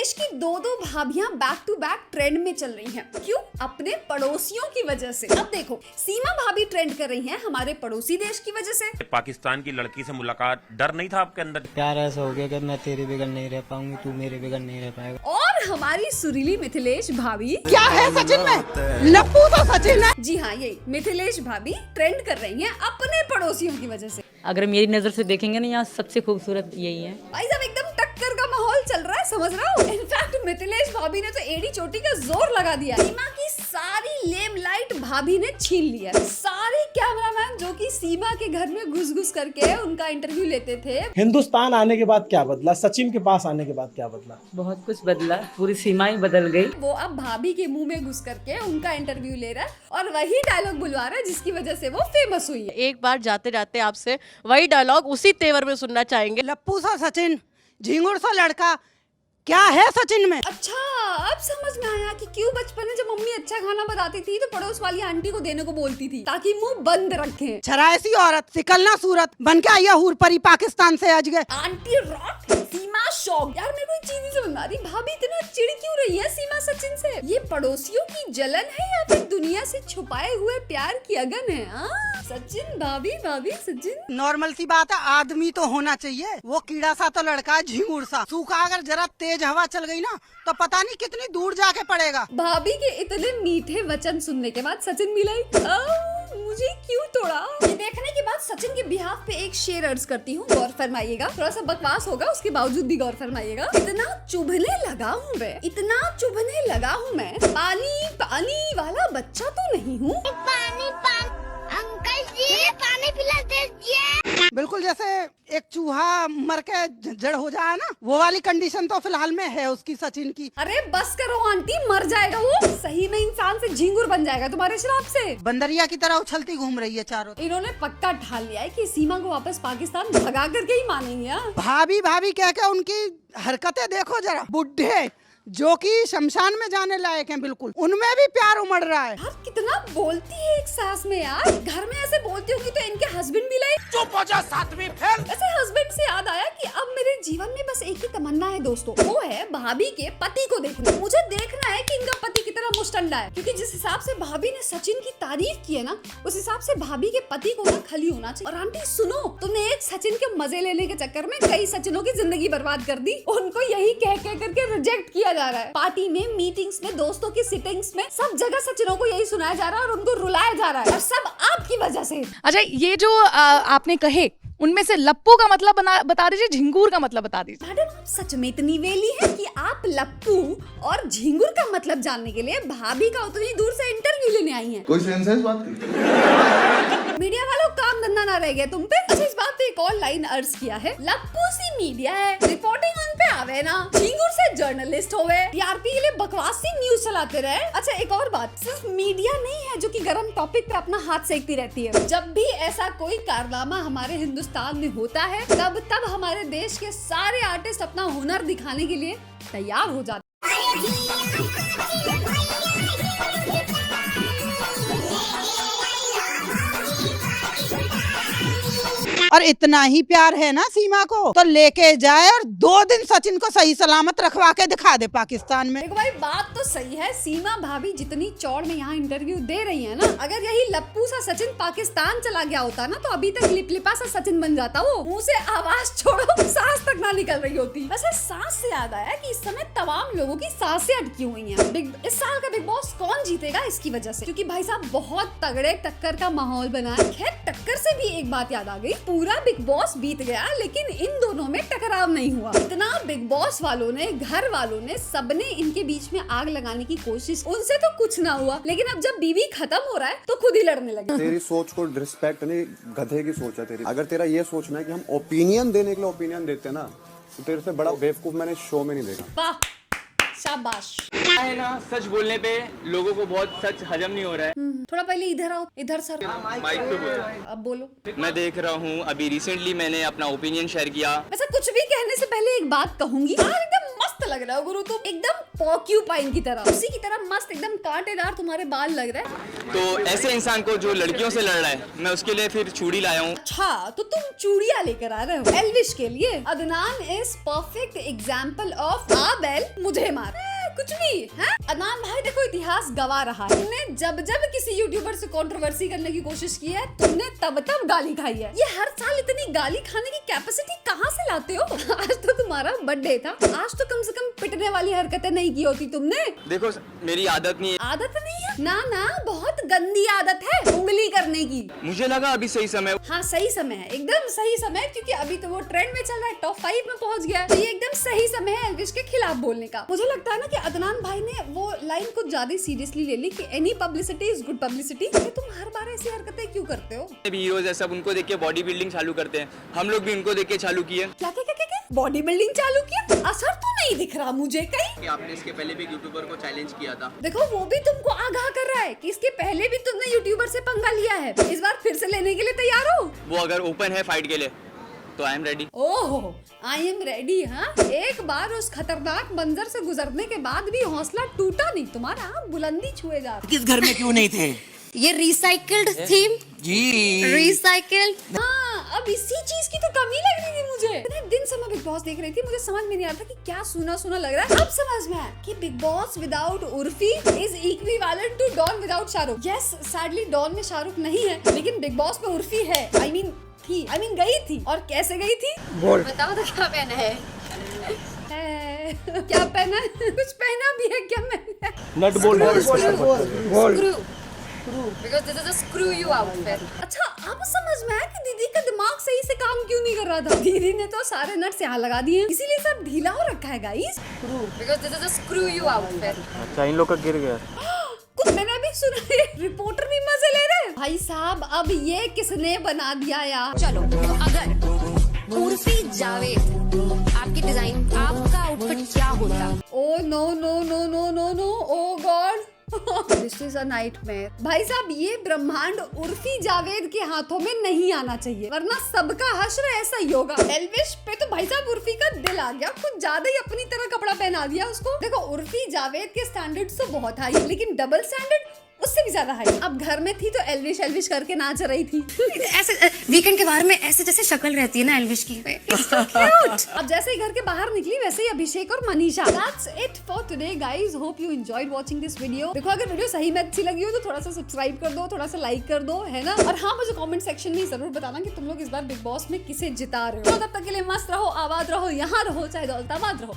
देश की दो दो भाभियां बैक टू बैक ट्रेंड में चल रही हैं। क्यों? अपने पड़ोसियों की वजह से। अब देखो, सीमा भाभी ट्रेंड कर रही हैं हमारे पड़ोसी देश की वजह से। पाकिस्तान की लड़की से मुलाकात, डर नहीं था आपके अंदर? प्यार ऐसा हो गया कि मैं तेरे बगैर नहीं रह पाऊंगी, तू मेरे बगैर नहीं रह पाएगा। और हमारी सुरीली मिथिलेश भाभी, क्या है सचिन में? लप्पू तो सचिन है। जी हाँ, यही मिथिलेश भाभी ट्रेंड कर रही हैं अपने पड़ोसियों की वजह से। अगर मेरी नजर से देखेंगे ना, यहाँ सबसे खूबसूरत यही है। भाई साहब, एकदम टक्कर का माहौल चल रहा है, समझ रहा हूँ। इनफैक्ट मिथिलेश भाभी ने तो एड़ी चोटी का जोर लगा दिया। सीमा की सारी लेम लाइट भाभी ने छीन लिया। सारे कैमरामैन जो कि सीमा के घर में घुस घुस करके उनका इंटरव्यू लेते थे। हिंदुस्तान आने के बाद क्या बदला, सचिन के पास आने के बाद क्या बदला? बहुत कुछ बदला, पूरी सीमा ही बदल गई। वो अब भाभी के मुंह में घुस करके उनका इंटरव्यू ले रहा है और वही डायलॉग बुलवा रहा है जिसकी वजह से वो फेमस हुई है। एक बार जाते जाते आपसे वही डायलॉग उसी तेवर में सुनना चाहेंगे। लप्पू सा सचिन, झिंगुर सा लड़का, क्या है सचिन में? अच्छा, अब समझ में आया कि क्यों बचपन में जब मम्मी अच्छा खाना बनाती थी तो पड़ोस वाली आंटी को देने को बोलती थी ताकि मुंह बंद रखें। छरायसी औरत, सिकलना सूरत, बन के आई है हूर परी पाकिस्तान से आज गए। आंटी रॉट, सीमा शॉक। यार मेरे को एक चीज नहीं समझ में आ रही, भाभी इतना चिढ़ क्यों रही है सीमा सचिन से? ये पड़ोसियों की जलन है या फिर दुनिया से छुपाए हुए प्यार की अगन है? सचिन भाभी, भाभी सचिन। नॉर्मल सी बात है, आदमी तो होना चाहिए। वो कीड़ा सा तो लड़का है, झिंगुर सा। सूखा अगर जरा तेज हवा चल गई ना तो पता नहीं कितनी दूर जाके पड़ेगा। भाभी के इतने मीठे वचन सुनने के बाद सचिन भी लाइक, मुझे क्यों तोड़ा? ये देखने के बाद सचिन के बिहाफ पे एक शेर अर्ज करती हूँ, गौर फरमाइएगा। थोड़ा सा बकवास होगा, उसके बावजूद भी गौर फरमाइएगा। इतना चुभने लगा हूँ मैं, इतना चुभने लगा हूँ मैं, पानी पानी वाला बच्चा तो नहीं हूँ। पानी पानी अंकल जी, पानी पिला दीजिए। बिल्कुल जैसे एक चूहा मर के जड़ हो जाए ना, वो वाली कंडीशन तो फिलहाल में है उसकी, सचिन की। अरे बस करो आंटी, मर जाएगा वो। सही में इंसान से झिंगुर बन जाएगा तुम्हारे श्राप से। बंदरिया की तरह उछलती घूम रही है चारों। इन्होंने पक्का ठान लिया है कि सीमा को वापस पाकिस्तान भगा करके ही मानेंगे। भाभी भाभी कह के उनकी हरकतें देखो जरा। बुढ़े जो कि शमशान में जाने लायक हैं बिल्कुल, उनमें भी प्यार उमड़ रहा है। यार कितना बोलती है एक सांस में यार। घर में ऐसे बोलती होगी तो इनके हस्बैंड भी लाइक चुप हो जा, सातवीं फेल। ऐसे हस्बैंड से याद आया कि अब मेरे जीवन में बस एक ही तमन्ना है दोस्तों, वो है भाभी के पति को देखना। मुझे देखना है कि इनका पति कितना मुस्टंडा है, क्योंकि जिस हिसाब से भाभी ने सचिन की तारीफ की है ना, उस हिसाब से भाभी के पति को ना खली होना चाहिए। और आंटी सुनो, तुमने एक सचिन के मजे लेने के चक्कर में कई सचिनों की जिंदगी बर्बाद कर दी। उनको यही कह करके रिजेक्ट किया जा रहा है। पार्टी में, मीटिंग्स में, दोस्तों की सिटिंग्स में, सब जगह सचिनों को यही सुनाया जा रहा है और उनको रुलाया जा रहा है, और सब आपकी वजह से। अच्छा, ये जो आपने कहे उनमें से लप्पू का मतलब बता दीजिए, झिंगूर का मतलब बता दीजिए। मैडम, आप सच में इतनी वेली है कि आप लप्पू और झिंगुर का मतलब जानने के लिए भाभी का उतनी दूर से इंटरव्यू लेने आई हैं। कोई सेंस है इस बात की? मीडिया वालों, काम धंधा ना रह गया तुम पे। अच्छा, इस बात पे एक और लाइन अर्ज किया है, लप्पू सी मीडिया है, रिपोर्टिंग उन पे आवे ना, झिंगुर से जर्नलिस्ट होवे, टीआरपी के लिए बकवास सी न्यूज चलाते रहे। अच्छा, एक और बात, सिर्फ मीडिया नहीं है जो कि गर्म टॉपिक पे अपना हाथ सेकती रहती है। जब भी ऐसा कोई कारनामा हमारे हिंदुस्तान में होता है, तब हमारे देश के सारे आर्टिस्ट अपना हुनर दिखाने के लिए तैयार हो जाते हैं। और इतना ही प्यार है ना सीमा को, तो लेके जाए और 2 दिन सचिन को सही सलामत रखवा के दिखा दे पाकिस्तान में। देखो भाई, बात तो सही है, सीमा भाभी जितनी चौड़ में यहाँ इंटरव्यू दे रही है ना, अगर यही लप्पू सा सचिन पाकिस्तान चला गया होता ना, तो अभी तक लिपलिपा सा सचिन बन जाता। वो मुंह से आवाज छोड़ो, सांस तक ना निकल रही होती। वैसे सांस से याद आया कि इस समय तमाम लोगों की सांसें अटकी हुई हैं। इस साल का बिग बॉस कौन जीतेगा इसकी वजह से, क्योंकि भाई साहब बहुत तगड़े टक्कर का माहौल बना है। खैर, टक्कर से भी एक बात याद आ गई, पूरा बिग बॉस बीत गया लेकिन इन दोनों में टकराव नहीं हुआ। इतना बिग बॉस वालों ने, घर वालों ने, सबने इनके बीच में आग लगाने की कोशिश, उनसे तो कुछ ना हुआ। लेकिन अब जब बीवी खत्म हो रहा है तो खुद ही लड़ने लगे। तेरी सोच को रिस्पेक्ट नहीं, गधे की सोच है तेरी। अगर तेरा ये सोचना है कि हम ओपिनियन देने के लिए ओपिनियन देते ना, तो तेरे से बड़ा बेवकूफ मैंने शो में नहीं देखा। वाह, शाबाश। है ना, सच बोलने पे लोगों को बहुत सच हजम नहीं हो रहा है। थोड़ा पहले इधर आओ, इधर सर। माइक पे बोलो। अब बोलो। मैं देख रहा हूँ, अभी रिसेंटली मैंने अपना ओपिनियन शेयर किया। वैसे कुछ भी कहने से पहले एक बात कहूंगी, यार एकदम मस्त लग लग रहा हो गुरु तुम, एकदम पॉक्यूपाइन की तरह, उसी की तरह मस्त एकदम कांटेदार तुम्हारे बाल लग रहे हैं। तो ऐसे इंसान को जो लड़कियों से लड़ रहा है, मैं उसके लिए फिर चूड़ी लाया हूँ। अच्छा तो तुम चूड़ियां लेकर आ रहे हो एल्विश के लिए। Adnan is perfect example of आबेल मुझे मार कुछ भी है। अदनान भाई देखो इतिहास गवा रहा है, तुमने जब जब किसी यूट्यूबर से कंट्रोवर्सी करने की कोशिश की है तुमने तब तब गाली खाई है। ये हर साल इतनी गाली खाने की कैपेसिटी कहाँ से लाते हो? आज तो तुम्हारा बर्थडे था, आज तो कम से कम पिटने वाली हरकतें नहीं की होती तुमने। देखो मेरी आदत नहीं है। आदत नहीं है? ना ना बहुत गंदी आदत है उंगली करने की। मुझे लगा अभी सही समय। हाँ सही समय है, एकदम सही समय है, क्योंकि अभी तो वो ट्रेंड में चल रहा है, टॉप 5 में पहुंच गया है, तो ये एकदम सही समय है एल्विश के खिलाफ बोलने का। मुझे लगता है ना कि अदनान भाई ने वो लाइन कुछ ज्यादा सीरियसली ले ली कि any publicity is good publicity. तुम हर बार ऐसी हरकतें क्यों करते हो? हीरोज है सब, उनको देख के बॉडी बिल्डिंग चालू करते हैं, हम लोग भी उनको देख के चालू किए। क्या बॉडी बिल्डिंग चालू किया? असर तो नहीं दिख रहा मुझे कहीं। कि आपने इसके पहले भी यूट्यूबर को चैलेंज किया था। देखो वो भी तुमको आगाह कर रहा है कि इसके पहले भी तुमने यूट्यूबर से पंगा लिया है, इस बार फिर से लेने के लिए तैयार हो? वो अगर ओपन है फाइट के लिए तो आई एम रेडी। ओहो आई एम रेडी। हाँ एक बार उस खतरनाक मंजर से गुजरने के बाद भी हौसला टूटा नहीं तुम्हारा, बुलंदी छुए जा रही। किस घर में क्यों नहीं थे? ये रिसाइकल्ड थीम जी रिसाइकल्ड। हाँ अब इसी चीज की तो कमी लग रही थी मुझे। इतने दिन से मैं बिग बॉस देख रही थी, मुझे समझ में नहीं आ रहा था कि क्या सुना सुना लग रहा है। अब समझ में आया कि Bigg Boss without Urfi is equivalent to Don without Shahrukh. Yes sadly Don में शाहरुख नहीं है, लेकिन बिग बॉस में उर्फी है। आई मीन गई थी। और कैसे गई थी? बोल बताओ तो क्या पहना है? क्या पहना? कुछ पहना भी है क्या मैंने? नट बोल Because this is a screw you outfit. अच्छा अब समझ में आया कि दीदी का दिमाग सही से काम क्यों नहीं कर रहा था। दीदी ने तो सारे नट्स यहाँ लगा दिए, इसीलिए सब ढीला हो रखा है guys. Because this is a screw you outfit. अच्छा इन लोग का गिर गया। कुछ मैंने अभी सुना है, रिपोर्टर भी मजे ले रहे हैं। भाई साहब अब ये किसने बना दिया यार? चलो तो अगर उर्फी जावेद आपकी डिजाइन, आपका आउटफिट क्या होता? Oh no no no no no no oh God this is a nightmare. भाई साहब ये ब्रह्मांड उर्फी जावेद के हाथों में नहीं आना चाहिए, वरना सबका हश्र ऐसा ही होगा। एल्विश पे तो भाई साहब उर्फी का दिल आ गया, कुछ ज्यादा ही अपनी तरह कपड़ा पहना दिया उसको। देखो उर्फी जावेद के स्टैंडर्ड्स तो बहुत हाई है, लेकिन डबल स्टैंडर्ड उससे भी ज्यादा हाई। अब घर में थी तो एल्विश करके नाच रही थी। ऐसे वीकेंड के बाहर में ऐसे जैसे शक्ल रहती है ना एल्विश की। अब जैसे ही घर के बाहर निकली वैसे ही अभिषेक और Manisha. That's it for today guys. Hope you enjoyed watching this video. देखो अगर वीडियो सही में अच्छी लगी हो तो थोड़ा सा सब्सक्राइब कर दो, थोड़ा सा लाइक कर दो, है ना। और हाँ मुझे कमेंट सेक्शन में जरूर बताना कि तुम लोग इस बार बिग बॉस में किसे जिता रहे हो। तो तब तक के लिए मस्त रहो, आबाद रहो, यहाँ रहो, चाहे दौलताबाद रहो।